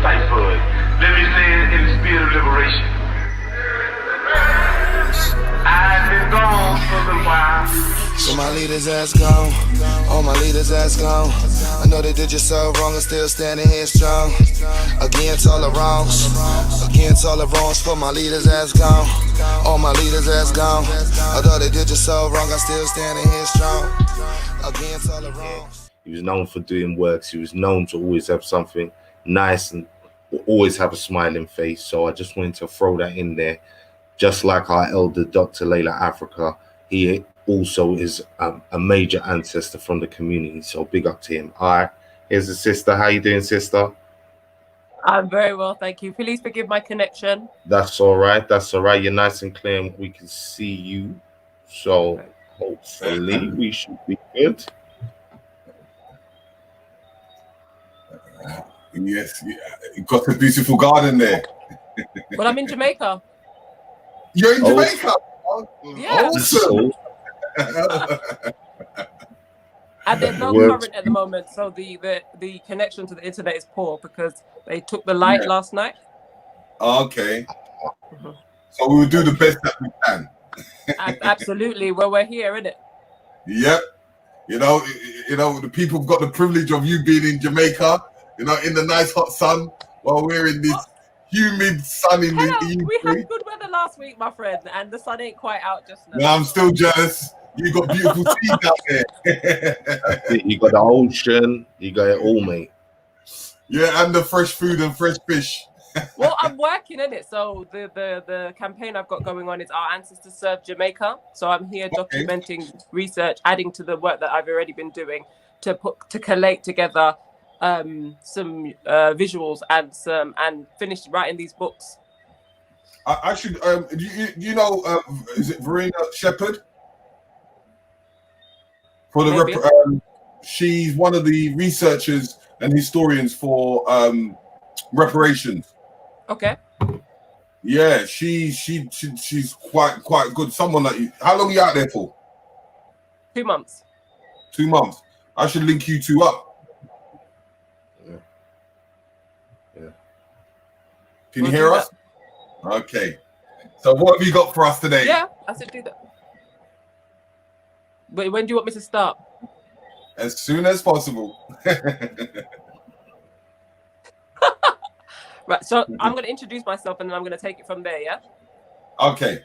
cipher. Let me say it in the spirit of liberation. I've been gone for a while. So my leaders ass gone, all my leaders ass gone. I know they did you so wrong, I'm still standing here strong. Against all the wrongs, against all the wrongs. For my leaders ass gone, all my leaders ass gone. I know they did you so wrong, I'm still standing here strong. Against all the wrongs. He was known for doing works. He was known to always have something nice and always have a smiling face. So I just wanted to throw that in there. Just like our elder Dr. Llaila Afrika, he also is a major ancestor from the community. So big up to him. All right, here's the sister. How you doing, sister? I'm very well, thank you. Please forgive my connection. That's all right. That's all right. You're nice and clear and we can see you. So hopefully we should be good. Yes, yeah. You got a beautiful garden there. Well, I'm in Jamaica. You're in Jamaica? Yeah. Awesome. And there's no current at the moment, so the connection to the internet is poor because they took the light last night. Okay. So we will do the best that we can. Absolutely. Well, we're here, isn't it? Yep. You know, the people have got the privilege of you being in Jamaica, in the nice hot sun, while we're in this humid sun in the evening. We had good weather last week, my friend, and the sun ain't quite out just now. No, I'm still jealous. You got beautiful seas out there. You got the ocean, you got it all, mate. Yeah, and the fresh food and fresh fish. Well, I'm working in it, so the campaign I've got going on is Our Ancestors Served Jamaica. So I'm here documenting research, adding to the work that I've already been doing to collate together some visuals and finish writing these books. I should. You know, is it Verena Shepherd? For the she's one of the researchers and historians for reparations. Okay. Yeah, she's quite good. Someone like you. How long are you out there for? 2 months. 2 months. I should link you two up. Yeah. Can you hear us? Okay. So what have you got for us today? Yeah, I should do that. Wait, when do you want me to start? As soon as possible. Right, so I'm going to introduce myself and then I'm going to take it from there, yeah? Okay.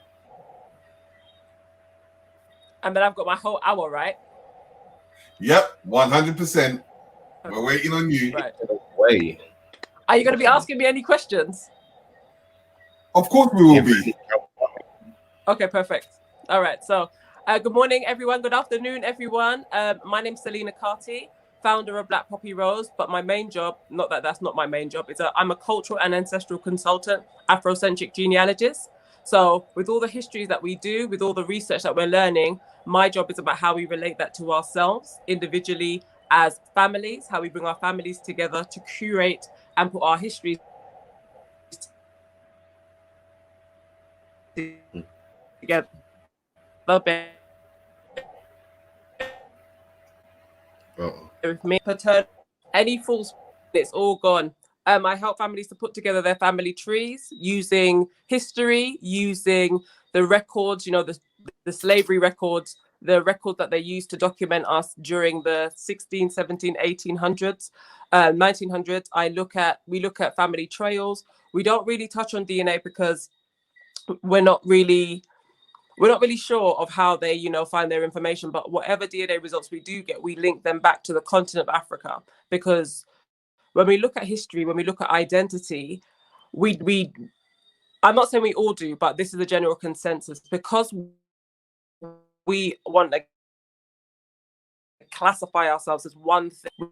And then I've got my whole hour, right? Yep, 100%. We're waiting on you. Right. Wait. Are you going to be asking me any questions? Of course we will be. Okay, perfect. All right, so good morning, everyone. Good afternoon, everyone. My name's Selena Carty, founder of Black Poppy Rose, but my main job, not that that's not my main job, I'm a cultural and ancestral consultant, Afrocentric genealogist. So with all the histories that we do, with all the research that we're learning, my job is about how we relate that to ourselves individually as families, how we bring our families together to curate and put our histories together. With me, any false, it's all gone. I help families to put together their family trees using history, using the records, the slavery records, the record that they used to document us during the 16, 17, 1800s, 1900s. We look at family trails. We don't really touch on DNA because we're not really sure of how they, find their information. But whatever DNA results we do get, we link them back to the continent of Africa. Because when we look at history, when we look at identity, I'm not saying we all do, but this is a general consensus. Because we want to classify ourselves as one thing,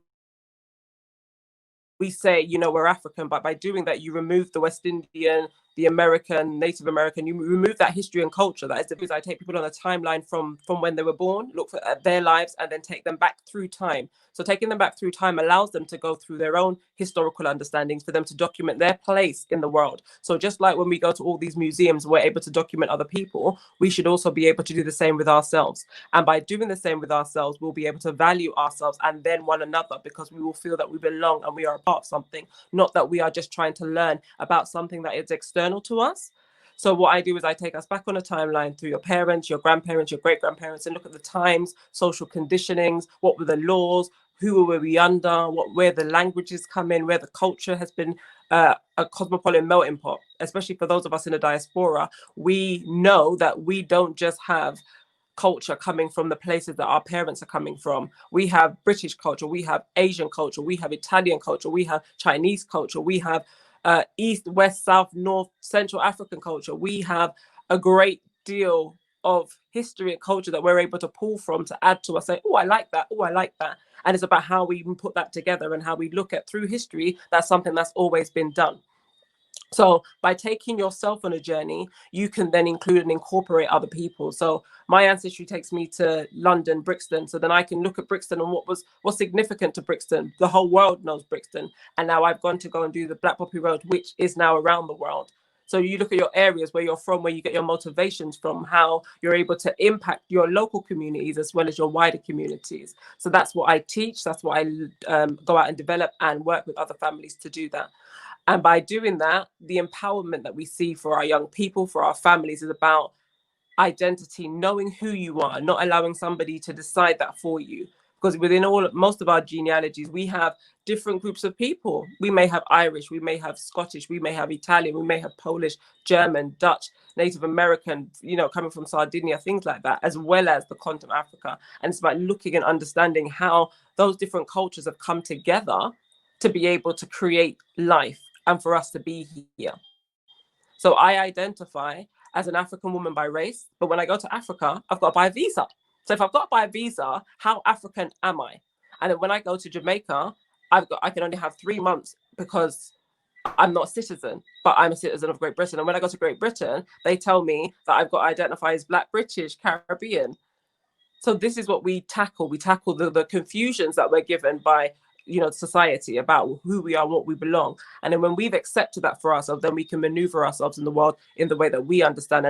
we say, we're African, but by doing that, you remove the West Indian, the American, Native American, you remove that history and culture. That is the reason I take people on a timeline from when they were born, look at their lives, and then take them back through time. So taking them back through time allows them to go through their own historical understandings, for them to document their place in the world. So just like when we go to all these museums, we're able to document other people, we should also be able to do the same with ourselves. And by doing the same with ourselves, we'll be able to value ourselves and then one another, because we will feel that we belong and we are a part of something, not that we are just trying to learn about something that is external to us. So what I do is I take us back on a timeline through your parents, your grandparents, your great-grandparents, and look at the times, social conditionings, what were the laws, who were we under, where the languages come in, where the culture has been a cosmopolitan melting pot. Especially for those of us in the diaspora, we know that we don't just have culture coming from the places that our parents are coming from. We have British culture, we have Asian culture, we have Italian culture, we have Chinese culture, we have East, West, South, North, Central African culture. We have a great deal of history and culture that we're able to pull from to add to us. Say, oh, I like that. Oh, I like that. And it's about how we even put that together and how we look at through history. That's something that's always been done. So by taking yourself on a journey, you can then include and incorporate other people. So my ancestry takes me to London, Brixton. So then I can look at Brixton and what's significant to Brixton. The whole world knows Brixton. And now I've gone to go and do the Black Poppy Road, which is now around the world. So you look at your areas where you're from, where you get your motivations from, how you're able to impact your local communities as well as your wider communities. So that's what I teach. That's what I go out and develop and work with other families to do that. And by doing that, the empowerment that we see for our young people, for our families, is about identity, knowing who you are, not allowing somebody to decide that for you. Because within most of our genealogies, we have different groups of people. We may have Irish, we may have Scottish, we may have Italian, we may have Polish, German, Dutch, Native American, coming from Sardinia, things like that, as well as the continent of Africa. And it's about looking and understanding how those different cultures have come together to be able to create life and for us to be here. So I identify as an African woman by race, but when I go to Africa, I've got to buy a visa. So if I've got to buy a visa, how African am I? And then when I go to Jamaica, I can only have 3 months because I'm not a citizen, but I'm a citizen of Great Britain. And when I go to Great Britain, they tell me that I've got to identify as Black, British, Caribbean. So this is what we tackle. We tackle the confusions that we're given by society about who we are, what we belong. And then when we've accepted that for ourselves, then we can maneuver ourselves in the world in the way that we understand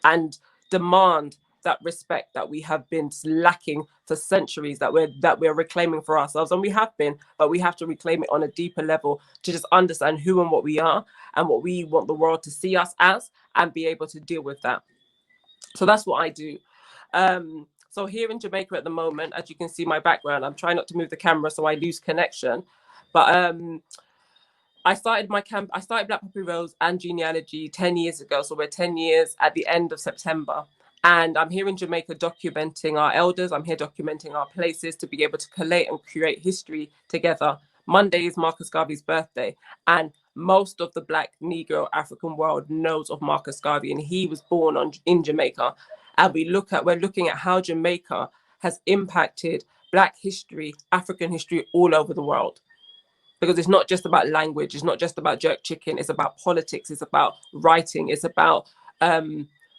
and demand that respect that we have been lacking for centuries, that we're reclaiming for ourselves. And we have been, but we have to reclaim it on a deeper level to just understand who and what we are and what we want the world to see us as, and be able to deal with that. So that's what I do. So here in Jamaica at the moment, as you can see my background, I'm trying not to move the camera so I lose connection. But I started Black Poppy Rose and Genealogy 10 years ago. So we're 10 years at the end of September. And I'm here in Jamaica documenting our elders. I'm here documenting our places to be able to collate and create history together. Monday is Marcus Garvey's birthday. And most of the Black, Negro, African world knows of Marcus Garvey. And he was born in Jamaica. And we're looking at how Jamaica has impacted Black history, African history all over the world. Because it's not just about language, it's not just about jerk chicken, it's about politics, it's about writing, it's about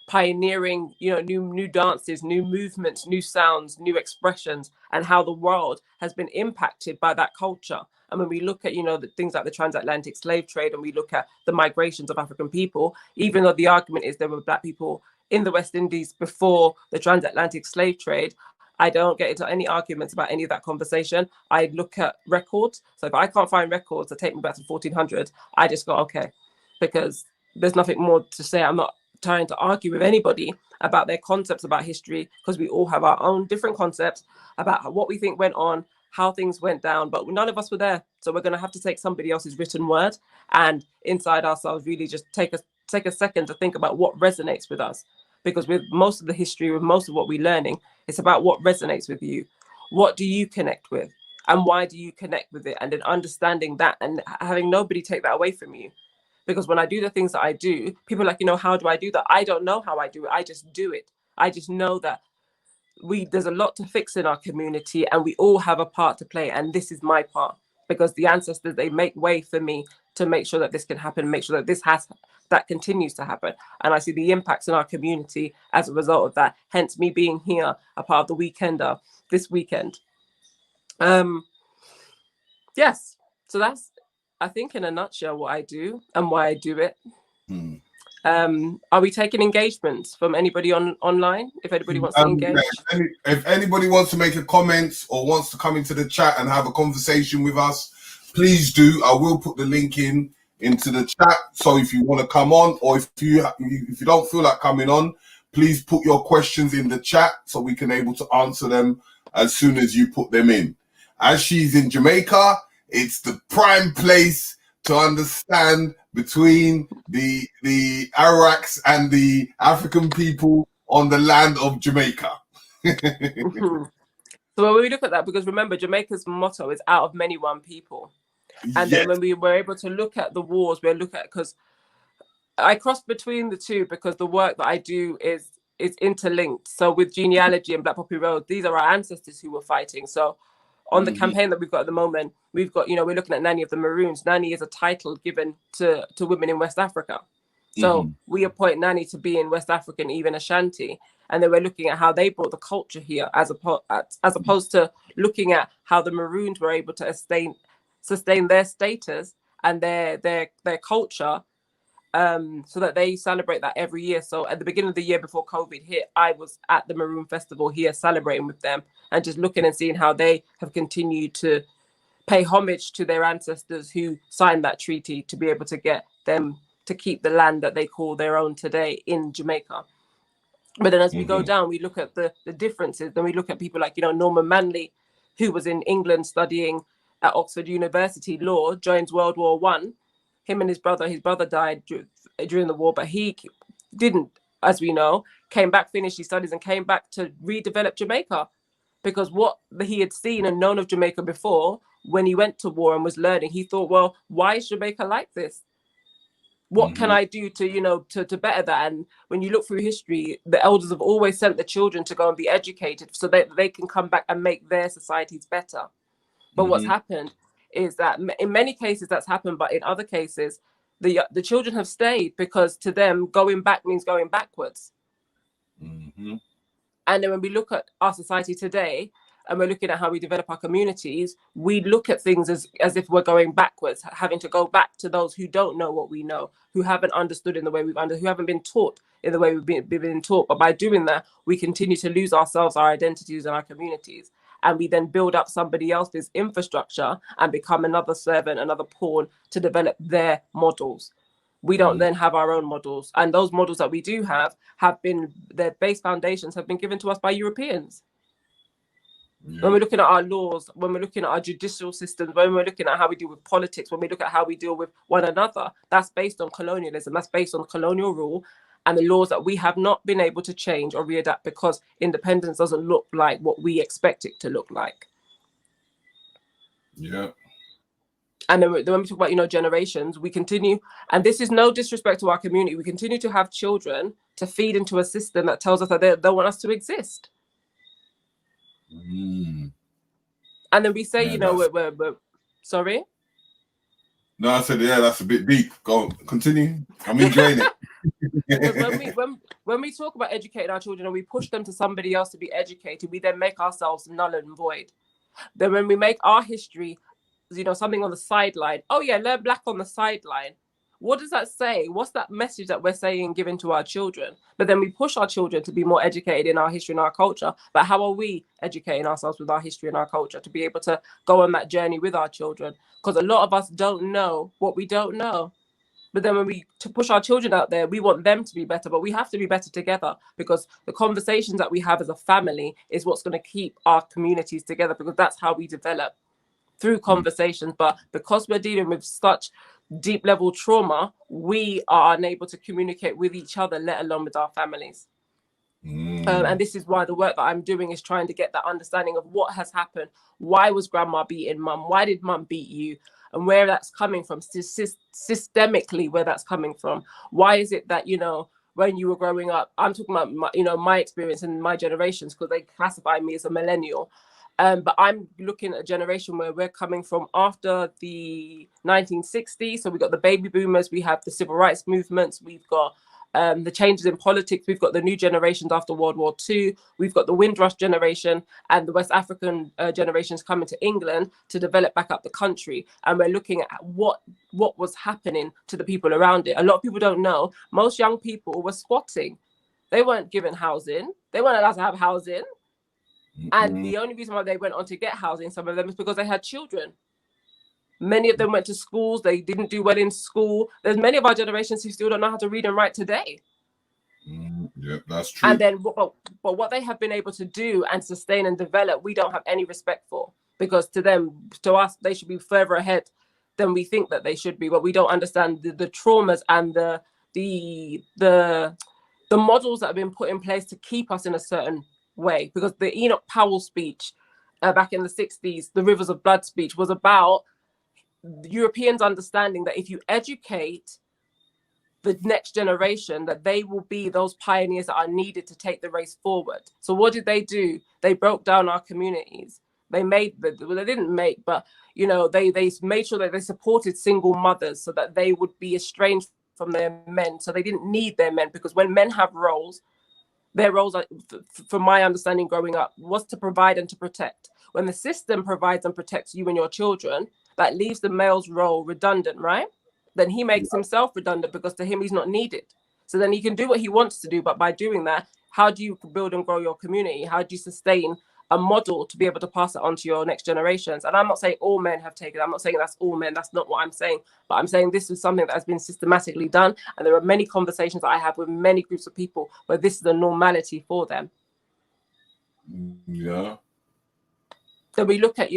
pioneering, new dances, new movements, new sounds, new expressions, and how the world has been impacted by that culture. And when we look at, the things like the transatlantic slave trade, and we look at the migrations of African people, even though the argument is there were Black people in the West Indies before the transatlantic slave trade, I don't get into any arguments about any of that conversation. I look at records. So if I can't find records that take me back to 1400, I just go, okay, because there's nothing more to say. I'm not trying to argue with anybody about their concepts about history, because we all have our own different concepts about what we think went on, how things went down, but none of us were there. So we're going to have to take somebody else's written word and inside ourselves really just take a second to think about what resonates with us. Because with most of the history, with most of what we're learning, it's about what resonates with you. What do you connect with? And why do you connect with it? And then understanding that and having nobody take that away from you. Because when I do the things that I do, people are like, how do I do that? I don't know how I do it. I just do it. I just know that there's a lot to fix in our community and we all have a part to play. And this is my part. because the ancestors, they make way for me to make sure that this can happen, make sure that that continues to happen. And I see the impacts in our community as a result of that. Hence me being here, a part of the Weekender this weekend. Yes. So that's, I think, in a nutshell, what I do and why I do it. Are we taking engagements from anybody online? If anybody wants to engage, if anybody wants to make a comment or wants to come into the chat and have a conversation with us, please do. I will put the link into the chat. So if you want to come on, or if you don't feel like coming on, please put your questions in the chat so we can able to answer them as soon as you put them in. As she's in Jamaica, it's the prime place to understand between the Arawaks and the African people on the land of Jamaica. So when we look at that, because remember, Jamaica's motto is out of many one people. And then when we were able to look at the wars, we look at, because I cross between the two because the work that I do is interlinked. So with genealogy and Black Poppy Road, these are our ancestors who were fighting. So on the campaign that we've got at the moment, we've got, we're looking at Nanny of the Maroons. Nanny is a title given to women in West Africa. So we appoint Nanny to be in West Africa and even Ashanti. And then we're looking at how they brought the culture here as opposed to looking at how the Maroons were able to sustain their status and their culture, so that they celebrate that every year. So at the beginning of the year before COVID hit, I was at the Maroon Festival here celebrating with them and just looking and seeing how they have continued to pay homage to their ancestors who signed that treaty to be able to get them to keep the land that they call their own today in Jamaica. But then as we go down, we look at the differences. Then we look at people like, Norman Manley, who was in England studying at Oxford University law, joins World War I. Him and his brother died during the war, but he didn't, as we know, came back, finished his studies and came back to redevelop Jamaica, because what he had seen and known of Jamaica before, when he went to war and was learning, he thought, well, why is Jamaica like this? What can I do to better that? And when you look through history, the elders have always sent the children to go and be educated so that they can come back and make their societies better. But what's happened is that in many cases that's happened, but in other cases, the children have stayed because to them, going back means going backwards. And then when we look at our society today, and we're looking at how we develop our communities, we look at things as if we're going backwards, having to go back to those who don't know what we know, who haven't understood in the way who haven't been taught in the way we've been taught. But by doing that, we continue to lose ourselves, our identities and our communities. And we then build up somebody else's infrastructure and become another servant, another pawn to develop their models. We don't then have our own models. And those models that we do have been, their base foundations have been given to us by Europeans. When we're looking at our laws, when we're looking at our judicial systems, when we're looking at how we deal with politics, when we look at how we deal with one another, that's based on colonialism, that's based on colonial rule and the laws that we have not been able to change or readapt because independence doesn't look like what we expect it to look like. Yeah. And then when we talk about, generations, we continue, and this is no disrespect to our community, we continue to have children to feed into a system that tells us that they want us to exist. And then we say, we're sorry. No, I said, yeah, that's a bit deep. Go on, continue. I'm enjoying it. when we talk about educating our children and we push them to somebody else to be educated, we then make ourselves null and void. Then when we make our history, something on the sideline, oh yeah, learn Black on the sideline. What does that say? What's that message that we're saying, giving to our children? But then we push our children to be more educated in our history and our culture. But how are we educating ourselves with our history and our culture to be able to go on that journey with our children? Because a lot of us don't know what we don't know. But then when to push our children out there, we want them to be better, but we have to be better together, because the conversations that we have as a family is what's going to keep our communities together, because that's how we develop, through conversations. But because we're dealing with such deep level trauma, we are unable to communicate with each other, let alone with our families. And this is why the work that I'm doing is trying to get that understanding of what has happened. Why was grandma beating mum? Why did mum beat you? And where that's coming from, systemically, where that's coming from. Why is it that, when you were growing up, I'm talking about my experience and my generations, because they classify me as a millennial. But I'm looking at a generation where we're coming from after the 1960s. So we've got the baby boomers, we have the civil rights movements, we've got the changes in politics, we've got the new generations after World War II, we've got the Windrush generation and the West African generations coming to England to develop back up the country. And we're looking at what was happening to the people around it. A lot of people don't know, most young people were squatting. They weren't given housing. They weren't allowed to have housing. And the only reason why they went on to get housing, some of them, is because they had children. Many of them went to schools. They didn't do well in school. There's many of our generations who still don't know how to read and write today. Yeah, that's true. And then, but what they have been able to do and sustain and develop, we don't have any respect for, because to us, they should be further ahead than we think that they should be. But we don't understand the traumas and the models that have been put in place to keep us in a certain way. Because the Enoch Powell speech back in the 60s, the Rivers of Blood speech, was about Europeans understanding that if you educate the next generation, that they will be those pioneers that are needed to take the race forward. So what did they do? They broke down our communities. They didn't make, but they made sure that they supported single mothers so that they would be estranged from their men, so they didn't need their men. Because when men have roles, their roles are, from my understanding growing up, was to provide and to protect. When the system provides and protects you and your children, that leaves the male's role redundant, right? Then he makes himself redundant, because to him, he's not needed. So then he can do what he wants to do. But by doing that, how do you build and grow your community? How do you sustain a model to be able to pass it on to your next generations? And I'm not saying all men have taken it. I'm not saying that's all men. That's not what I'm saying. But I'm saying this is something that has been systematically done. And there are many conversations that I have with many groups of people where this is a normality for them. Yeah. Then we look at,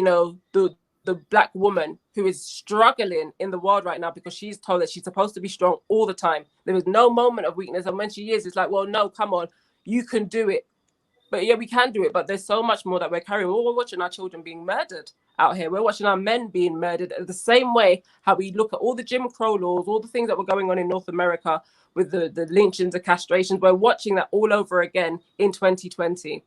the Black woman who is struggling in the world right now because she's told that she's supposed to be strong all the time. There is no moment of weakness. And when she is, it's like, well, no, come on, you can do it. But yeah, we can do it. But there's so much more that we're carrying. We're watching our children being murdered out here. We're watching our men being murdered the same way how we look at all the Jim Crow laws, all the things that were going on in North America with the lynchings, the castrations. We're watching that all over again in 2020.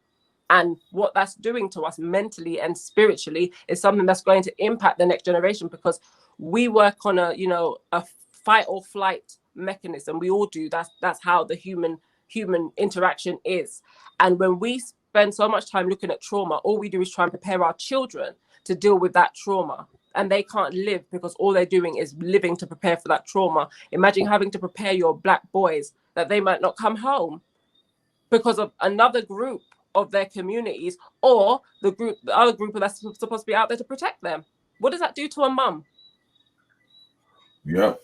And what that's doing to us mentally and spiritually is something that's going to impact the next generation, because we work on a fight or flight mechanism. We all do. That's how the human interaction is. And when we spend so much time looking at trauma, all we do is try and prepare our children to deal with that trauma. And they can't live because all they're doing is living to prepare for that trauma. Imagine having to prepare your Black boys that they might not come home because of another group of their communities, or the other group that's supposed to be out there to protect them. What does that do to a mum? Yeah.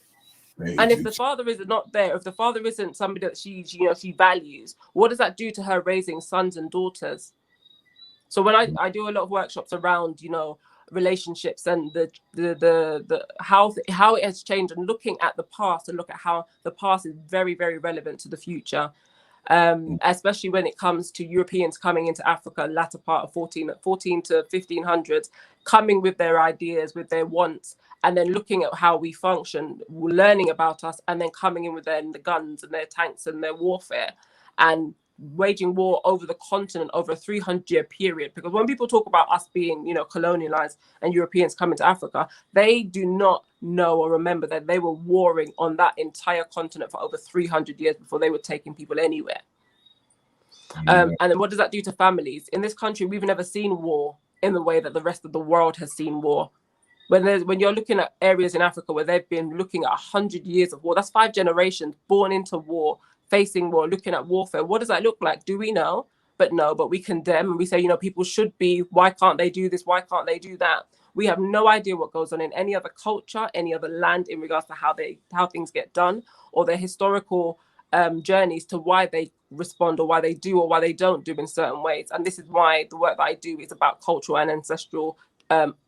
And if the father is not there, if the father isn't somebody that she values, what does that do to her raising sons and daughters? So when I do a lot of workshops around, relationships and the how it has changed, and looking at the past, and look at how the past is very, very relevant to the future. Especially when it comes to Europeans coming into Africa, latter part of 14 to 1500s, coming with their ideas, with their wants, and then looking at how we function, learning about us, and then coming in with the guns and their tanks and their warfare, and waging war over the continent over a 300-year period. Because when people talk about us being, colonialized and Europeans coming to Africa, they do not know or remember that they were warring on that entire continent for over 300 years before they were taking people anywhere. And then what does that do to families? In this country, we've never seen war in the way that the rest of the world has seen war. When you're looking at areas in Africa where they've been looking at 100 years of war, that's 5 generations born into war, facing war, looking at warfare. What does that look like? Do we know? But no, but we condemn and we say, people should be, why can't they do this? Why can't they do that? We have no idea what goes on in any other culture, any other land, in regards to how things get done, or their historical journeys to why they respond, or why they do, or why they don't do in certain ways. And this is why the work that I do is about cultural and ancestral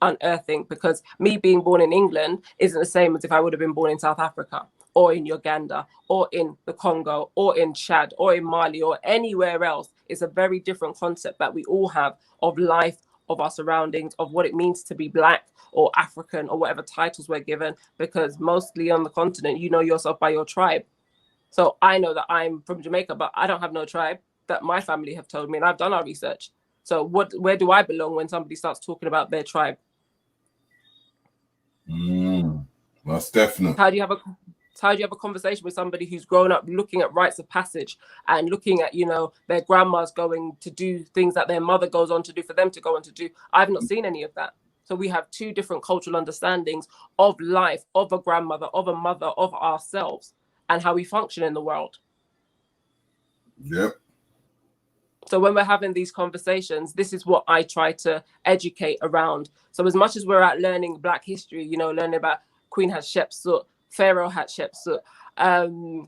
unearthing, because me being born in England isn't the same as if I would have been born in South Africa, or in Uganda, or in the Congo, or in Chad, or in Mali, or anywhere else. It's a very different concept that we all have of life, of our surroundings, of what it means to be Black or African, or whatever titles we're given, because mostly on the continent, you know yourself by your tribe. So I know that I'm from Jamaica, but I don't have no tribe that my family have told me, and I've done our research. So where do I belong when somebody starts talking about their tribe? That's definite. How do you have a conversation with somebody who's grown up looking at rites of passage and looking at, you know, their grandmas going to do things that their mother goes on to do for them to go on to do? I've not seen any of that. So we have two different cultural understandings of life, of a grandmother, of a mother, of ourselves, and how we function in the world. Yep. So when we're having these conversations, this is what I try to educate around. So as much as we're out learning Black history, you know, learning about Queen Hatshepsut, Pharaoh Hatshepsut,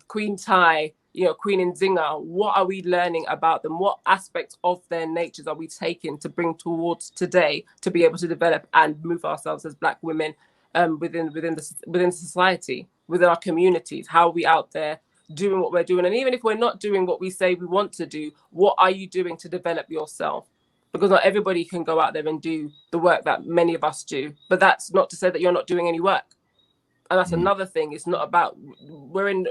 Queen Tai, you know, Queen Nzinga, what are we learning about them? What aspects of their natures are we taking to bring towards today to be able to develop and move ourselves as Black women within society, within our communities? How are we out there doing what we're doing? And even if we're not doing what we say we want to do, what are you doing to develop yourself? Because not everybody can go out there and do the work that many of us do, but that's not to say that you're not doing any work. And that's another thing. It's not about,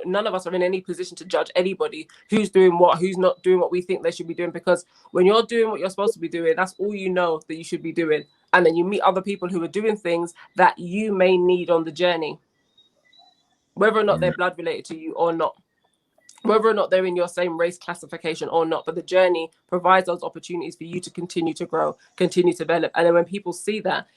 none of us are in any position to judge anybody who's doing what, who's not doing what we think they should be doing. Because when you're doing what you're supposed to be doing, that's all you know that you should be doing. And then you meet other people who are doing things that you may need on the journey, whether or not they're blood related to you or not, whether or not they're in your same race classification or not. But the journey provides those opportunities for you to continue to grow, continue to develop. And then when people see that,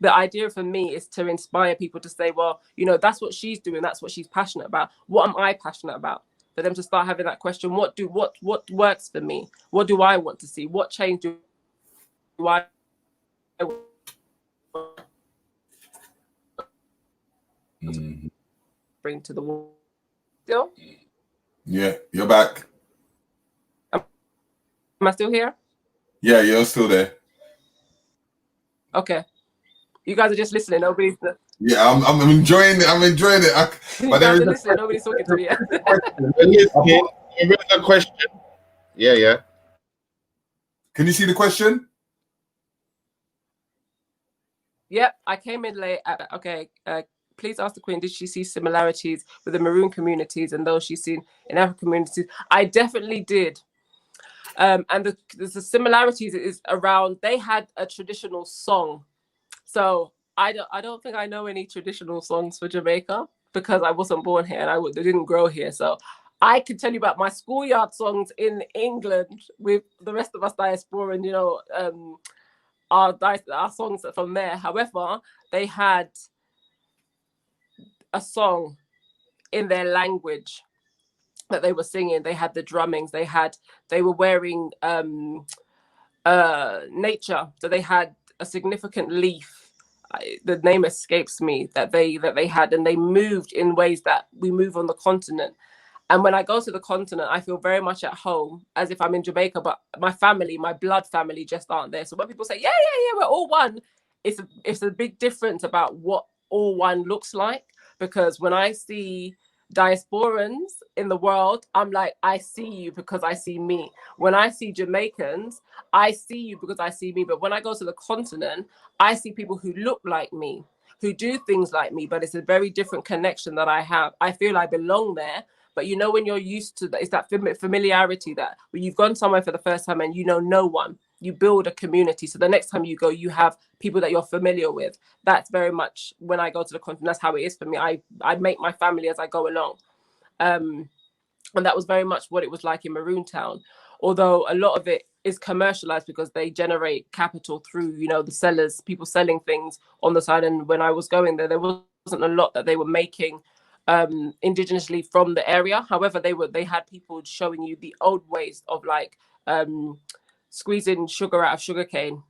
the idea for me is to inspire people to say, well, you know, that's what she's doing. That's what she's passionate about. What am I passionate about? For them to start having that question, what works for me? What do I want to see? What change do I bring to the world? Still? Yeah, you're back. Am I still here? Yeah, you're still there. Okay. You guys are just listening. Nobody's. Yeah, I'm enjoying it. I'm enjoying it. But there is listening. Nobody's talking to me. There is a question. Yeah. Can you see the question? Yep, I came in late. Okay. Please ask the Queen, did she see similarities with the Maroon communities and those she's seen in African communities? I definitely did. And the similarities is around, they had a traditional song. So I don't think I know any traditional songs for Jamaica because I wasn't born here and I didn't grow here. So I could tell you about my schoolyard songs in England with the rest of us diaspora and, you know, our songs from there. However, they had a song in their language that they were singing. They had the drummings. They were wearing nature. So they had a significant leaf. The name escapes me that they had, and they moved in ways that we move on the continent. And when I go to the continent, I feel very much at home, as if I'm in Jamaica, but my family, my blood family, just aren't there. So when people say, yeah, we're all one, it's a big difference about what all one looks like. Because when I see diasporans in the world, I'm like, I see you because I see me. When I see Jamaicans, I see you because I see me. But when I go to the continent, I see people who look like me, who do things like me, but it's a very different connection that I have. I feel I belong there. But you know, when you're used to that, it's that familiarity that when you've gone somewhere for the first time and you know no one, you build a community. So the next time you go, you have people that you're familiar with. That's very much when I go to the continent. That's how it is for me. I make my family as I go along. And that was very much what it was like in Maroon Town. Although a lot of it is commercialized because they generate capital through, you know, the sellers, people selling things on the side. And when I was going there wasn't a lot that they were making indigenously from the area. However, they had people showing you the old ways of like squeezing sugar out of sugarcane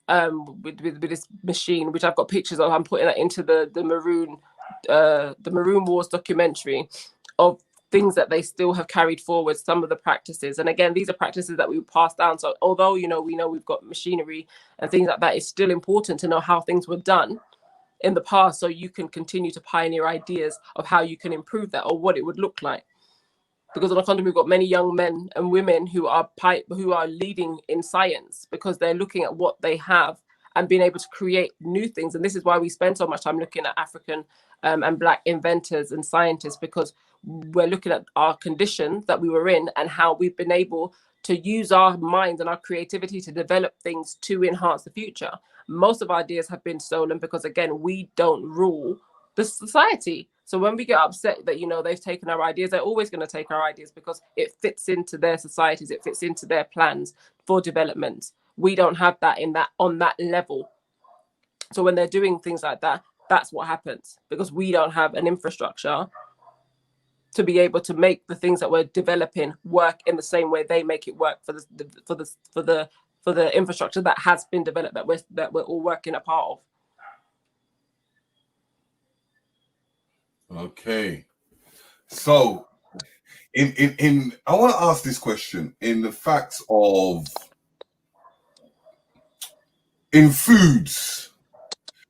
with this machine, which I've got pictures of. I'm putting that into the Maroon Wars documentary of things that they still have carried forward, some of the practices. And again, these are practices that we passed down. So although, you know, we know we've got machinery and things like that, it's still important to know how things were done in the past so you can continue to pioneer ideas of how you can improve that or what it would look like. Because on the continent, we've got many young men and women who are leading in science because they're looking at what they have and being able to create new things. And this is why we spend so much time looking at African and Black inventors and scientists, because we're looking at our conditions that we were in and how we've been able to use our minds and our creativity to develop things to enhance the future. Most of our ideas have been stolen because, again, we don't rule the society. So when we get upset that, you know, they've taken our ideas, they're always going to take our ideas because it fits into their societies, it fits into their plans for development. We don't have that on that level. So when they're doing things like that, that's what happens, because we don't have an infrastructure to be able to make the things that we're developing work in the same way they make it work for the infrastructure that has been developed, that we're all working a part of. Okay, so in I want to ask this question in the facts of in foods.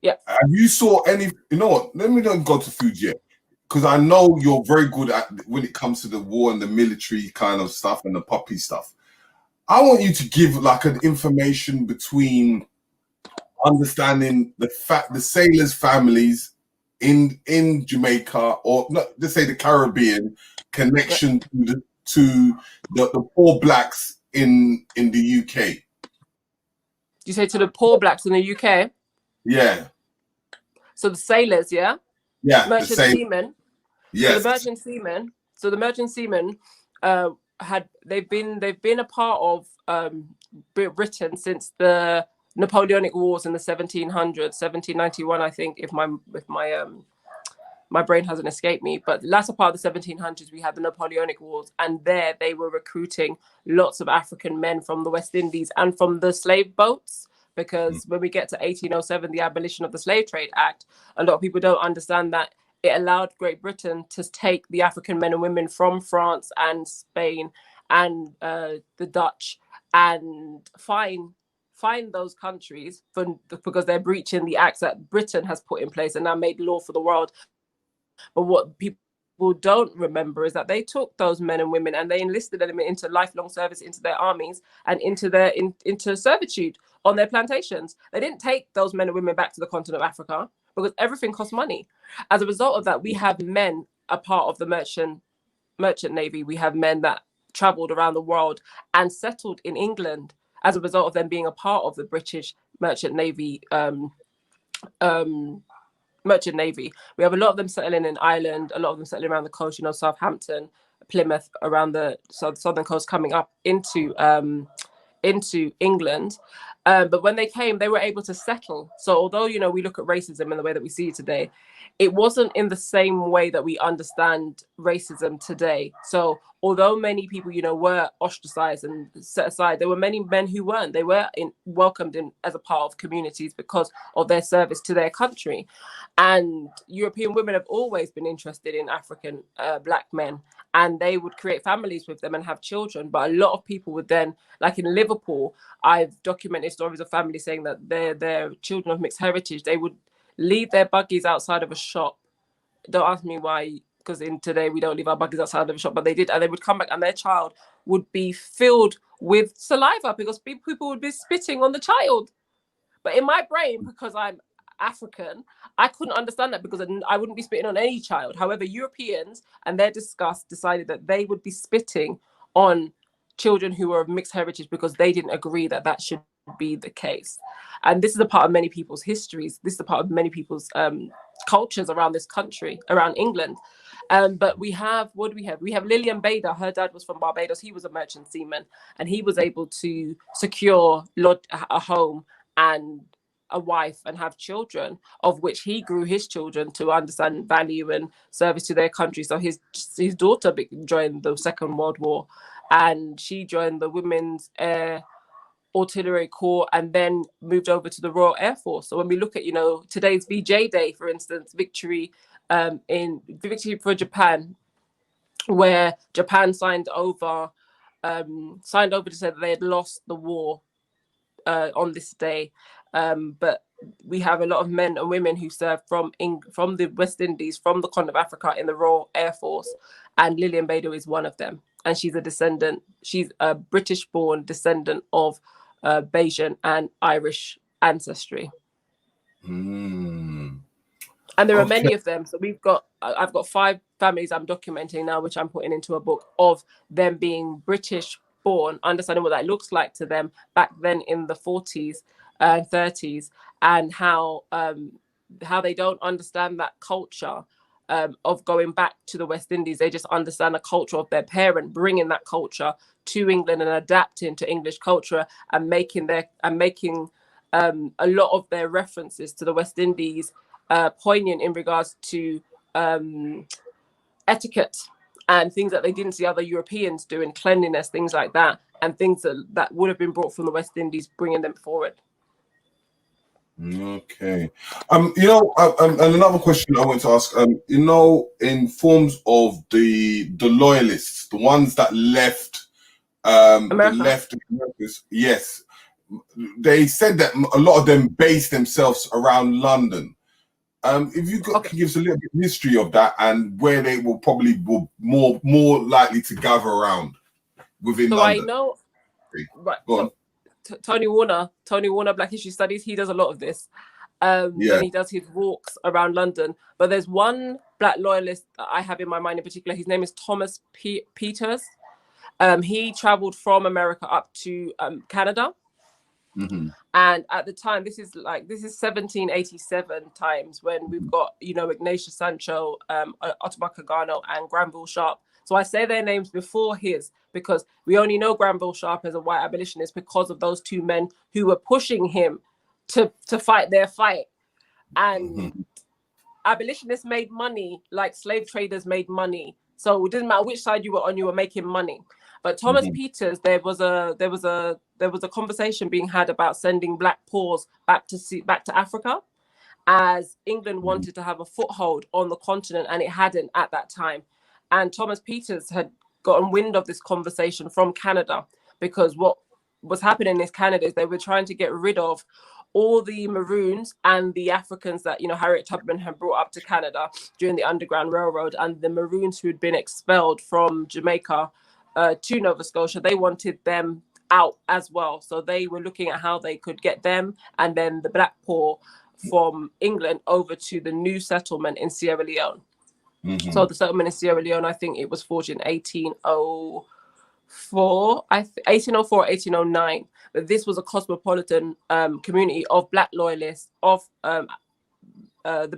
Yeah. Have you saw any? You know what? Let me not go to foods yet, because I know you're very good at when it comes to the war and the military kind of stuff and the puppy stuff. I want you to give like an information between understanding the sailors' families in Jamaica, or not, let's say the Caribbean connection to the poor blacks in the UK. You say to the poor blacks in the UK? Yeah. So the sailors, yeah? Yeah. Merchant seamen. Yes. So the merchant seamen they've been a part of Britain since the Napoleonic Wars in the 1700s, 1791, I think, if my brain hasn't escaped me. But the latter part of the 1700s, we had the Napoleonic Wars, and there they were recruiting lots of African men from the West Indies and from the slave boats. Because when we get to 1807, the Abolition of the Slave Trade Act, a lot of people don't understand that it allowed Great Britain to take the African men and women from France and Spain and the Dutch and fine those countries because they're breaching the acts that Britain has put in place and now made law for the world. But what people don't remember is that they took those men and women and they enlisted them into lifelong service, into their armies and into servitude on their plantations. They didn't take those men and women back to the continent of Africa because everything costs money. As a result of that, we have men a part of the merchant navy. We have men that traveled around the world and settled in England as a result of them being a part of the British merchant navy. Merchant navy. We have a lot of them settling in Ireland, a lot of them settling around the coast, you know, Southampton, Plymouth, around the southern coast, coming up into England. But when they came, they were able to settle. So although, you know, we look at racism in the way that we see it today, it wasn't in the same way that we understand racism today. So although many people, you know, were ostracized and set aside, there were many men who weren't. They were welcomed in as a part of communities because of their service to their country. And European women have always been interested in African black men, and they would create families with them and have children. But a lot of people would then, like in Liverpool, I've documented stories of families saying that they're children of mixed heritage. They would leave their buggies outside of a shop. Don't ask me why, because in today we don't leave our buggies outside of a shop, but they did, and they would come back and their child would be filled with saliva because people would be spitting on the child. But in my brain, because I'm African, I couldn't understand that because I wouldn't be spitting on any child. However, Europeans and their disgust decided that they would be spitting on children who were of mixed heritage because they didn't agree that that should be the case. And this is a part of many people's histories. This is a part of many people's cultures around this country, around England. But we have, what do we have? We have Lillian Bader. Her dad was from Barbados. He was a merchant seaman, and he was able to secure a home and a wife and have children, of which he grew his children to understand value and service to their country. So his daughter joined the Second World War, and she joined the Women's Air Artillery Corps and then moved over to the Royal Air Force. So when we look at, you know, today's VJ Day, for instance, victory for Japan, where Japan signed over to say that they had lost the war on this day. But we have a lot of men and women who served from the West Indies, from the continent of Africa, in the Royal Air Force, and Lillian Bader is one of them. And she's a descendant. She's a British-born descendant of Bayesian and Irish ancestry. And there are many of them. So I've got 5 families I'm documenting now, which I'm putting into a book, of them being British born, understanding what that looks like to them back then in the 40s and 30s, and how they don't understand that culture of going back to the West Indies. They just understand the culture of their parent, bringing that culture to England and adapting to English culture, and making a lot of their references to the West Indies poignant in regards to etiquette and things that they didn't see other Europeans doing, cleanliness, things like that, and things that would have been brought from the West Indies, bringing them forward. Okay. And another question I want to ask, in forms of the loyalists, the ones that left, yes, they said that a lot of them based themselves around London. If you can give us a little bit of history of that and where they will probably more likely to gather around within London. I know, right? Go on. Tony Warner, Black History Studies, he does a lot of this when he does his walks around London. But there's one Black loyalist that I have in my mind in particular. His name is Thomas Peters. He traveled from America up to Canada. Mm-hmm. And at the time, this is 1787 times, when we've got, Ignatius Sancho, Ottobah Cagano, and Granville Sharp. So I say their names before his, because we only know Granville Sharp as a white abolitionist because of those two men who were pushing him to fight their fight. And abolitionists made money like slave traders made money. So it didn't matter which side you were on, you were making money. But Thomas Peters, there was a conversation being had about sending Black Poors back to Africa, as England wanted to have a foothold on the continent, and it hadn't at that time. And Thomas Peters had gotten wind of this conversation from Canada, because what was happening in Canada is they were trying to get rid of all the Maroons and the Africans that, Harriet Tubman had brought up to Canada during the Underground Railroad, and the Maroons who had been expelled from Jamaica to Nova Scotia. They wanted them out as well. So they were looking at how they could get them and then the Black Poor from England over to the new settlement in Sierra Leone. So the settlement in Sierra Leone, I think it was forged in 1804, 1809. But this was a cosmopolitan community of Black loyalists, of the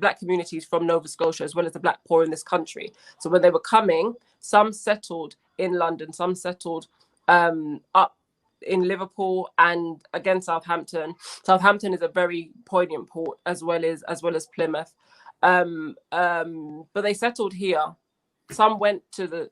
Black communities from Nova Scotia, as well as the Black Poor in this country. So when they were coming, some settled in London, some settled up in Liverpool, and again Southampton. Southampton is a very poignant port, as well as Plymouth. But they settled here. Some went to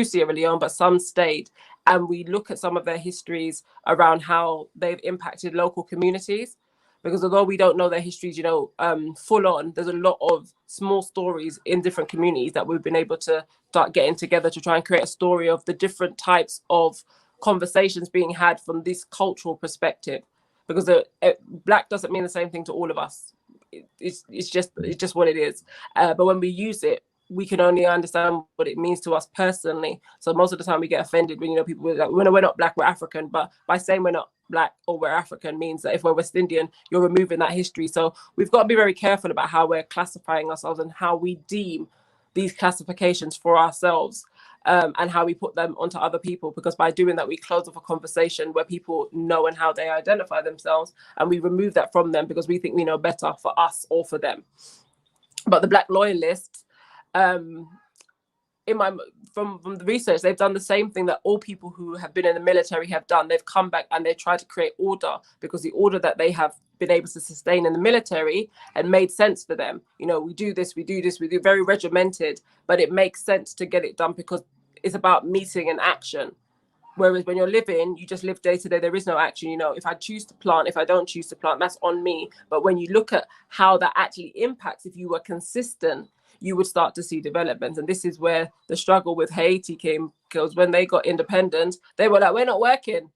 Sierra Leone, but some stayed. And we look at some of their histories around how they've impacted local communities. Because although we don't know their histories, full on, there's a lot of small stories in different communities that we've been able to start getting together to try and create a story of the different types of conversations being had from this cultural perspective. Because Black doesn't mean the same thing to all of us. It's just what it is. But when we use it, we can only understand what it means to us personally. So most of the time we get offended when people are like, we're not Black, we're African. But by saying we're not Black or we're African means that if we're West Indian, you're removing that history. So we've got to be very careful about how we're classifying ourselves and how we deem these classifications for ourselves, and how we put them onto other people. Because by doing that, we close off a conversation where people know and how they identify themselves, and we remove that from them because we think we know better for us or for them. But the Black loyalists, from the research, they've done the same thing that all people who have been in the military have done. They've come back and they tried to create order, because the order that they have been able to sustain in the military had made sense for them. We do very regimented, but it makes sense to get it done because it's about meeting and action. Whereas when you're living, you just live day to day. There is no action. If I choose to plant, if I don't choose to plant, that's on me. But when you look at how that actually impacts, if you were consistent, you would start to see developments. And this is where the struggle with Haiti came, because when they got independence, they were like, we're not working.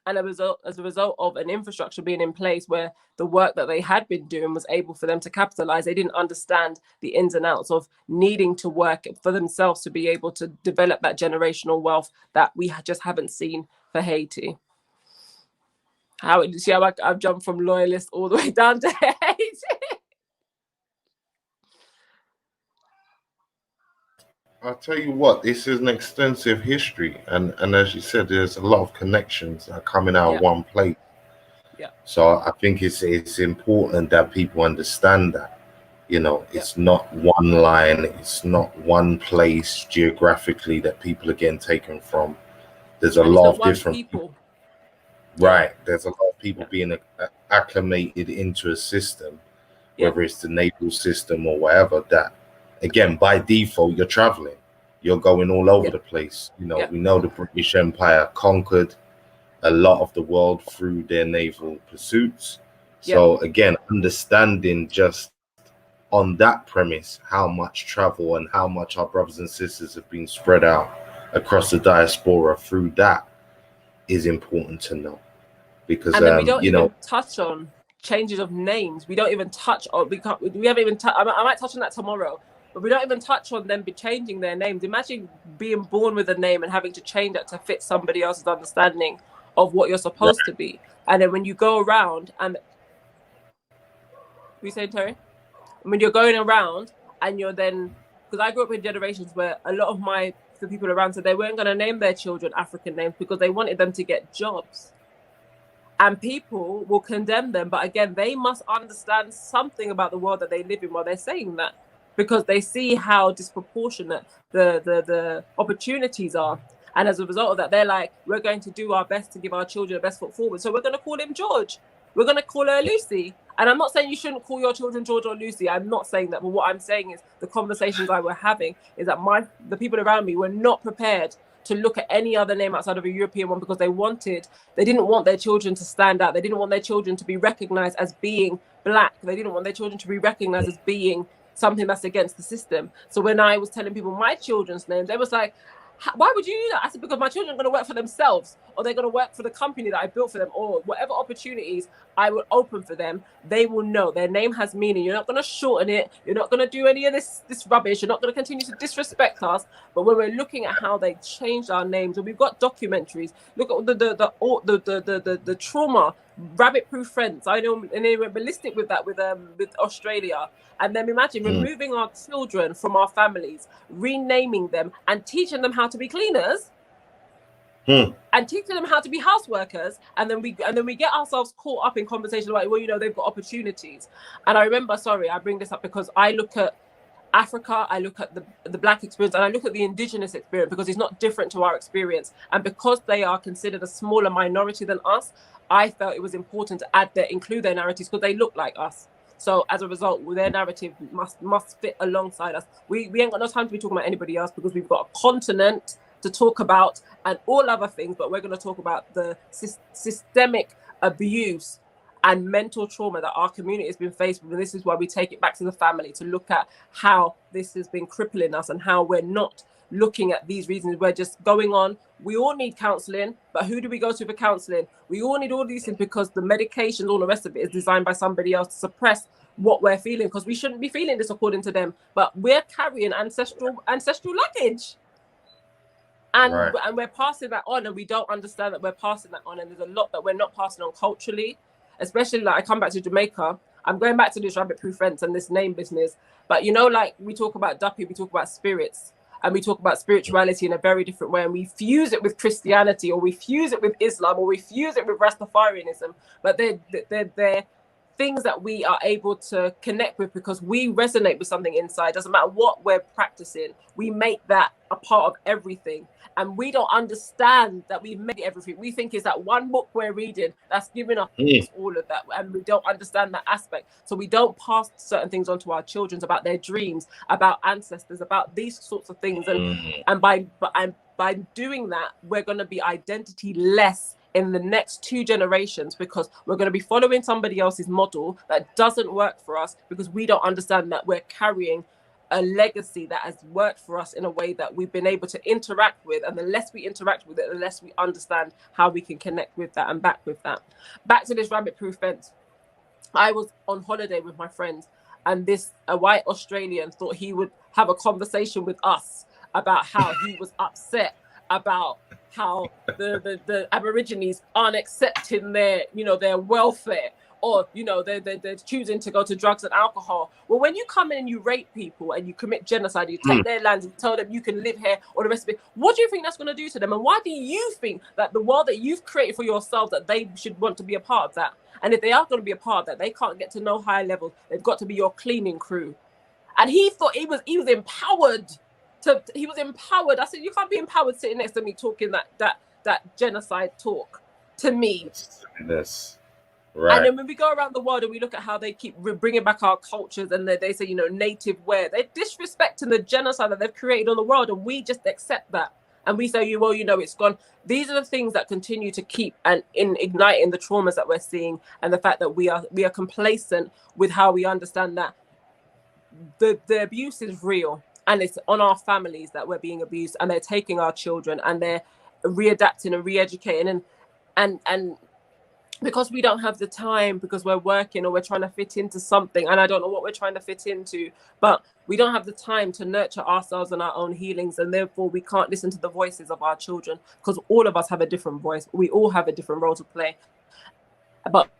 And as a result of an infrastructure being in place where the work that they had been doing was able for them to capitalize, they didn't understand the ins and outs of needing to work for themselves to be able to develop that generational wealth that we just haven't seen for Haiti. See how I've jumped from loyalist all the way down to Haiti? I'll tell you what, this is an extensive history, and as you said, there's a lot of connections that are coming out of one place. Yeah. So I think it's important that people understand that, you know, it's not one line, it's not one place geographically that people are getting taken from. There's a lot of different people. Right. There's a lot of people being acclimated into a system, whether it's the naval system or whatever, that again, by default, you're traveling, you're going all over the place. You know, we know the British Empire conquered a lot of the world through their naval pursuits. So again, understanding just on that premise how much travel and how much our brothers and sisters have been spread out across the diaspora through that is important to know. Because and then we don't even touch on changes of names. We don't even touch on, we haven't even I might touch on that tomorrow, but we don't even touch on them be changing their names. Imagine being born with a name and having to change it to fit somebody else's understanding of what you're supposed to be. And then when you go around and we say, Terry, when you're going around and you're then, because I grew up in generations where a lot of the people around said they weren't going to name their children African names because they wanted them to get jobs. And people will condemn them, but again, they must understand something about the world that they live in while they're saying that, because they see how disproportionate the opportunities are. And as a result of that, they're like, we're going to do our best to give our children the best foot forward. So we're going to call him George. We're going to call her Lucy. And I'm not saying you shouldn't call your children George or Lucy. I'm not saying that. But what I'm saying is the conversations I were having is that the people around me were not prepared to look at any other name outside of a European one, because they didn't want their children to stand out. They didn't want their children to be recognized as being black. They didn't want their children to be recognized as being something that's against the system. So when I was telling people my children's names, they was like, why would you do that? I said, because my children are going to work for themselves, or they're going to work for the company that I built for them, or whatever opportunities I will open for them, they will know their name has meaning. You're not going to shorten it. You're not going to do any of this rubbish. You're not going to continue to disrespect us. But when we're looking at how they changed our names, and we've got documentaries, look at the trauma, rabbit-proof friends. I know, and they went ballistic with that with Australia. And then imagine removing our children from our families, renaming them, and teaching them how to be cleaners, and teaching them how to be house workers, and then we get ourselves caught up in conversations like, well, you know, they've got opportunities. And I remember, sorry, I bring this up because I look at Africa, I look at the black experience, and I look at the indigenous experience, because it's not different to our experience. And because they are considered a smaller minority than us, I felt it was important to include their narratives, because they look like us. So as a result, their narrative must fit alongside us. We ain't got no time to be talking about anybody else, because we've got a continent to talk about and all other things, but we're going to talk about the systemic abuse and mental trauma that our community has been faced with. And this is why we take it back to the family, to look at how this has been crippling us and how we're not looking at these reasons. We're just going on. We all need counseling, but who do we go to for counseling? We all need all these things because the medications, all the rest of it is designed by somebody else to suppress what we're feeling, because we shouldn't be feeling this according to them, but we're carrying ancestral luggage. And we're passing that on, and we don't understand that we're passing that on. And there's a lot that we're not passing on culturally, especially like I come back to Jamaica. I'm going back to this rabbit-proof fence and this name business. But you know, like we talk about Duppy, we talk about spirits, and we talk about spirituality in a very different way. And we fuse it with Christianity, or we fuse it with Islam, or we fuse it with Rastafarianism. But they're things that we are able to connect with because we resonate with something inside. Doesn't matter what we're practicing, we make that a part of everything. And we don't understand that we've made everything. We think it's that one book we're reading that's giving us all of that. And we don't understand that aspect. So we don't pass certain things on to our children about their dreams, about ancestors, about these sorts of things. And by doing that, we're going to be identity-less in the next 2 generations, because we're going to be following somebody else's model that doesn't work for us, because we don't understand that we're carrying a legacy that has worked for us in a way that we've been able to interact with. And the less we interact with it, the less we understand how we can connect with that and back with that. Back to this rabbit-proof fence. I was on holiday with my friends, and a white Australian thought he would have a conversation with us about how he was upset about how the Aborigines aren't accepting their welfare, or they're choosing to go to drugs and alcohol. Well, when you come in and you rape people and you commit genocide, you take their lands, you tell them you can live here or the rest of it, what do you think that's going to do to them? And why do you think that the world that you've created for yourself, that they should want to be a part of that? And if they are going to be a part of that, they can't get to no higher levels. They've got to be your cleaning crew. And he thought he was empowered. He was empowered. I said, you can't be empowered sitting next to me talking that genocide talk to me. Yes. Right. And then when we go around the world and we look at how they keep bringing back our cultures, and they say, native wear, they're disrespecting the genocide that they've created on the world, and we just accept that. And we say, it's gone. These are the things that continue to keep and igniting the traumas that we're seeing, and the fact that we are complacent with how we understand that the abuse is real, and it's on our families that we're being abused, and they're taking our children and they're readapting and re-educating, and because we don't have the time, because we're working or we're trying to fit into something, and I don't know what we're trying to fit into, but we don't have the time to nurture ourselves and our own healings, and therefore we can't listen to the voices of our children, because all of us have a different voice. We all have a different role to play, but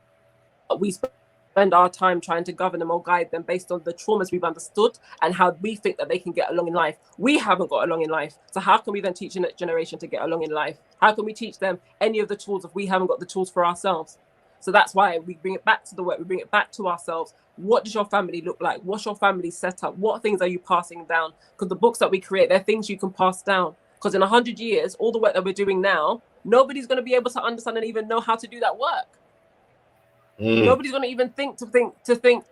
we spend our time trying to govern them or guide them based on the traumas we've understood and how we think that they can get along in life. We haven't got along in life, so how can we then teach the next generation to get along in life? How can we teach them any of the tools if we haven't got the tools for ourselves? So that's why we bring it back to the work. We bring it back to ourselves. What does your family look like? What's your family set up? What things are you passing down? Because the books that we create, they're things you can pass down. Because in 100 years, all the work that we're doing now, nobody's going to be able to understand and even know how to do that work. Nobody's going to even think,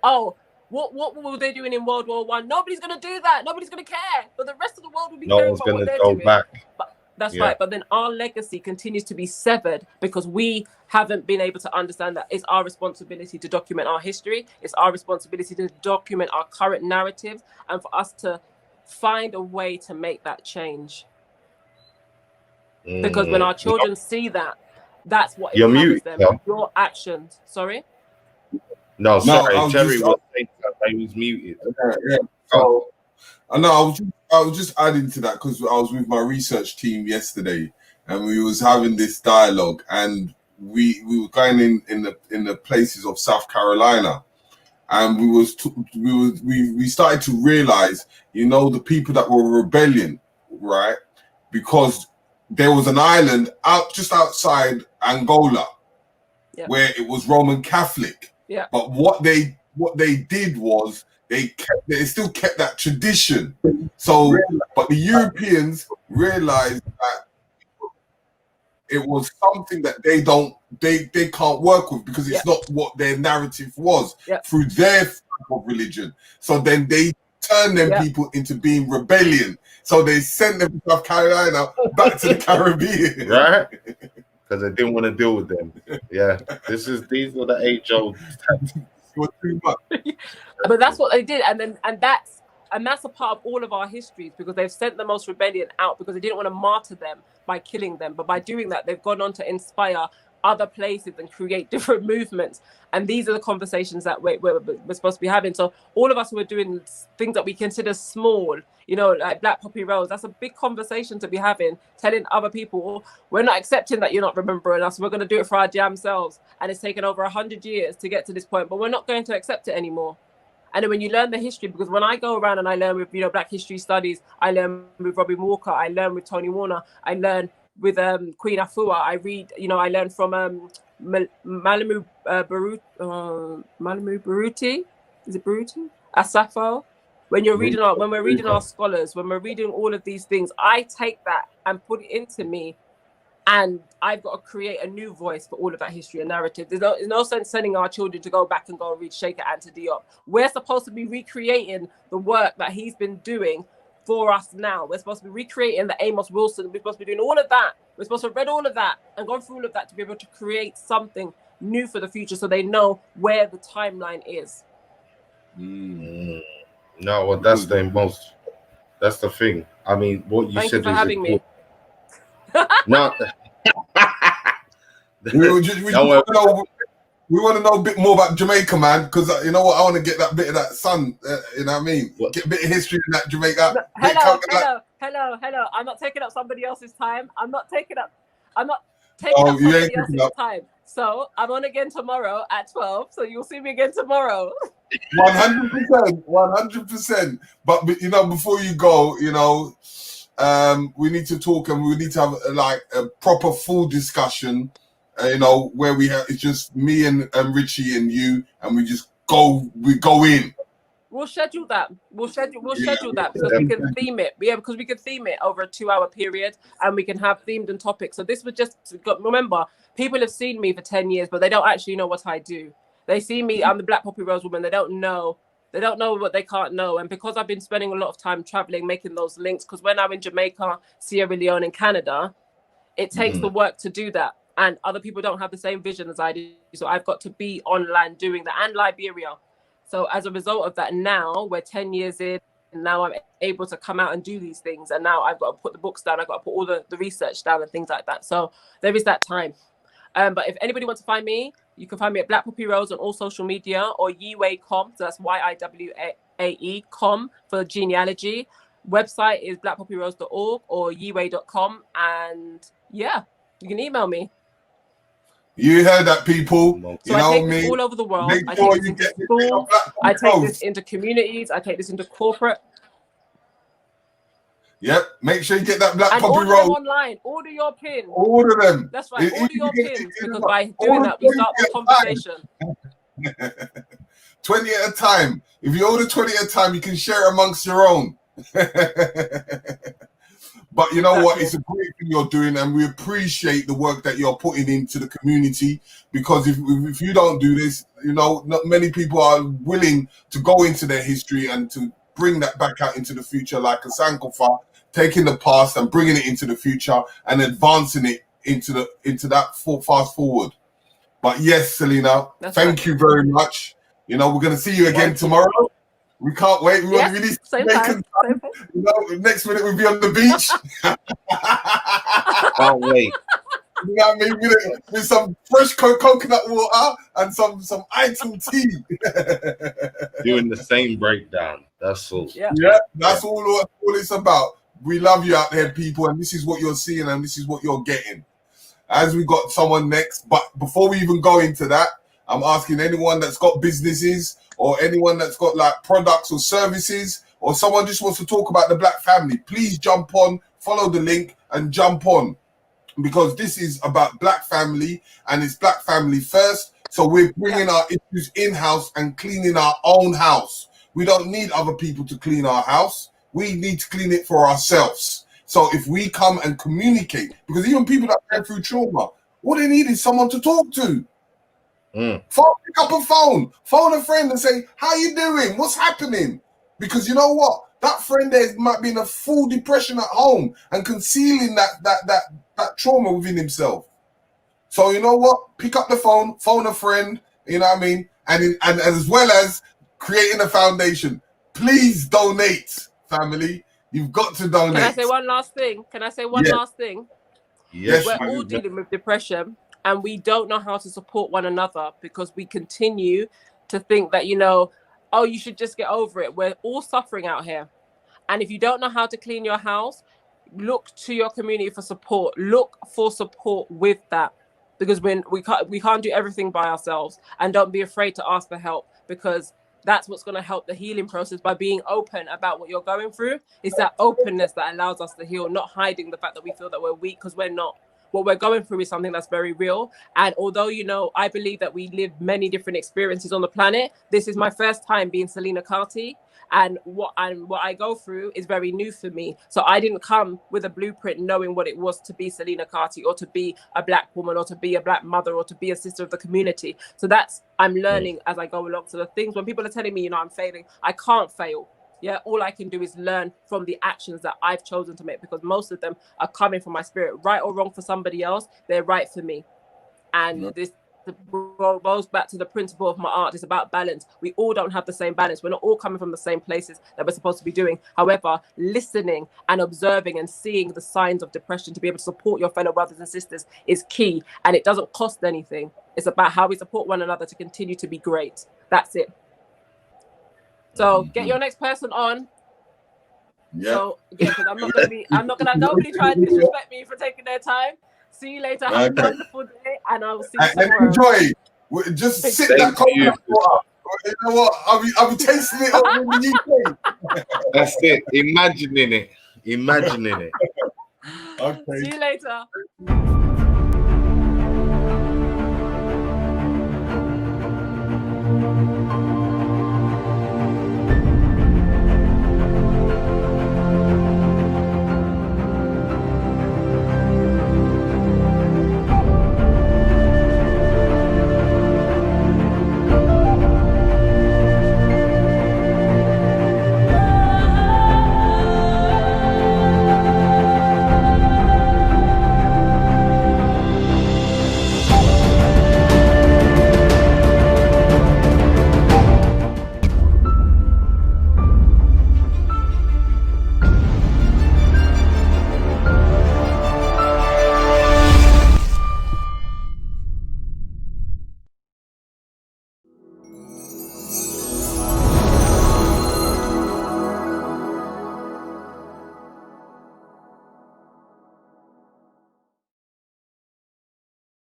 oh, what were they doing in World War I? Nobody's going to do that. Nobody's going to care. But the rest of the world will be caring about what they're doing. Back. But that's right. But then our legacy continues to be severed because we haven't been able to understand that it's our responsibility to document our history. It's our responsibility to document our current narrative, and for us to find a way to make that change. Because when our children see that, that's what You're empowers mute, them. no? Your actions. Sorry? No, sorry. I was Terry just- was saying that he was muted. Yeah. So, I know I was just adding to that because I was with my research team yesterday, and we was having this dialogue, and we were going in the places of South Carolina, and we started to realize, the people that were rebellion, right? Because there was an island just outside Angola, where it was Roman Catholic. Yeah. But what they did was they still kept that tradition. So, but the Europeans realized that it was something that they can't work with, because it's not what their narrative was through their type of religion. So then they turned them people into being rebellion. So they sent them to South Carolina back to the Caribbean. Right? Because they didn't want to deal with them. Yeah. These are the age-old tactics. Too much. But that's what they did, and that's a part of all of our histories, because they've sent the most rebellion out because they didn't want to martyr them by killing them. But by doing that, they've gone on to inspire other places and create different movements. And these are the conversations that we're supposed to be having. So all of us who are doing things that we consider small, like Black Poppy Rose, that's a big conversation to be having, telling other people, we're not accepting that you're not remembering us. We're going to do it for our damn selves. And it's taken over 100 years to get to this point, but we're not going to accept it anymore. And then when you learn the history, because when I go around and I learn with, Black History Studies, I learn with Robin Walker, I learn with Tony Warner, I learn with Queen Afua, I read, I learn from Malamu Baruti, is it Baruti? Asafo. When we're reading our scholars, when we're reading all of these things, I take that and put it into me, and I've got to create a new voice for all of that history and narrative. There's no sense sending our children to go back and go and read Sheikh Anta Diop. We're supposed to be recreating the work that he's been doing for us now. We're supposed to be recreating the Amos Wilson. We're supposed to be doing all of that. We're supposed to have read all of that and gone through all of that to be able to create something new for the future, so they know where the timeline is. No, well, that's the thing. I mean, what you Thank said you for is having me. No. We want to know a bit more about Jamaica, man, because you know what, I want to get that bit of that sun. You know what I mean? Get a bit of history in that Jamaica. Hello. I'm not taking up somebody else's time. I'm not taking up somebody else's time. So I'm on again tomorrow at 12. So you'll see me again tomorrow. 100%, 100%. But you know, before you go, you know, we need to talk and we need to have like a proper full discussion. You know, where it's just me and Richie and you, and we go in. We'll schedule that. We'll schedule that because we can theme it. Yeah, because we can theme it over a 2-hour period, and we can have themed and topics. So this was just remember, people have seen me for 10 years, but they don't actually know what I do. They see me, I'm the Black Poppy Rose woman. They don't know what they can't know. And because I've been spending a lot of time traveling, making those links, because when I'm in Jamaica, Sierra Leone, and Canada, it takes the work to do that. And other people don't have the same vision as I do. So I've got to be online doing that, and Liberia. So as a result of that, now we're 10 years in, and now I'm able to come out and do these things. And now I've got to put the books down. I've got to put all the research down and things like that. So there is that time. But if anybody wants to find me, you can find me at Black Poppy Rose on all social media, or Yiwae.com. So that's YIWAE.com for genealogy. Website is blackpoppyrose.org or Yiwae.com. And yeah, you can email me. You heard that, people. So you I know take me. this all over the world. Make I sure take this you into get schools. I take this into communities. I take this into corporate. Yep. Make sure you get that Black And Poppy order Rose. them online. Order your pins. Order them. That's right. Order your pins, because by doing that, we start the conversation. 20 at a time. If you order 20 at a time, you can share it amongst your own. But you know what? It's a great thing you're doing, and we appreciate the work that you're putting into the community, because if you don't do this, you know, not many people are willing to go into their history and to bring that back out into the future, like a Sankofa, taking the past and bringing it into the future and advancing it into that fast forward. But yes, Selena, thank you very much. You know, we're going to see you again tomorrow. We can't wait. We want to release same time. You know, next minute we'll be on the beach. Can't wait. You know what I mean? With some fresh coconut water and some item tea. Doing the same breakdown. That's all. Yeah, that's all it's about. We love you out there, people, and this is what you're seeing and this is what you're getting. As we got someone next, but before we even go into that, I'm asking anyone that's got businesses or anyone that's got like products or services, or someone just wants to talk about the Black family, please jump on, follow the link and jump on, because this is about Black family and it's Black family first. So we're bringing our issues in-house and cleaning our own house. We don't need other people to clean our house. We need to clean it for ourselves. So if we come and communicate, because even people that go through trauma, all they need is someone to talk to. Pick up a phone a friend and say, how you doing? What's happening? Because you know what? That friend there might be in a full depression at home and concealing that trauma within himself. So you know what? Pick up the phone a friend, you know what I mean? And as well as creating a foundation. Please donate, family. You've got to donate. Can I say one last thing? Last thing? Yes. We're all dealing with depression, and we don't know how to support one another because we continue to think that, you know, oh, you should just get over it. We're all suffering out here. And if you don't know how to clean your house, look to your community for support. Look for support with that, because when we can't do everything by ourselves. And don't be afraid to ask for help, because that's what's going to help the healing process, by being open about what you're going through. It's that openness that allows us to heal, not hiding the fact that we feel that we're weak, because we're not. What we're going through is something that's very real. And although, you know, I believe that we live many different experiences on the planet, this is my first time being Selena Carty. And what I go through is very new for me. So I didn't come with a blueprint knowing what it was to be Selena Carty, or to be a Black woman, or to be a Black mother, or to be a sister of the community. So I'm learning as I go along. So the things, when people are telling me, you know, I'm failing, I can't fail. Yeah, all I can do is learn from the actions that I've chosen to make, because most of them are coming from my spirit. Right or wrong for somebody else, they're right for me. And this goes back to the principle of my art. It's about balance. We all don't have the same balance. We're not all coming from the same places that we're supposed to be doing. However, listening and observing and seeing the signs of depression to be able to support your fellow brothers and sisters is key. And it doesn't cost anything. It's about how we support one another to continue to be great. That's it. So get your next person on. Yeah. So because I'm not gonna nobody try and disrespect me for taking their time. See you later. Have a wonderful day, and I will see you And tomorrow. enjoy. Just sip Same that to you, coconut water. You know what? I'll be tasting it over in the UK. That's it. Imagining it. Imagining it. Okay. See you later.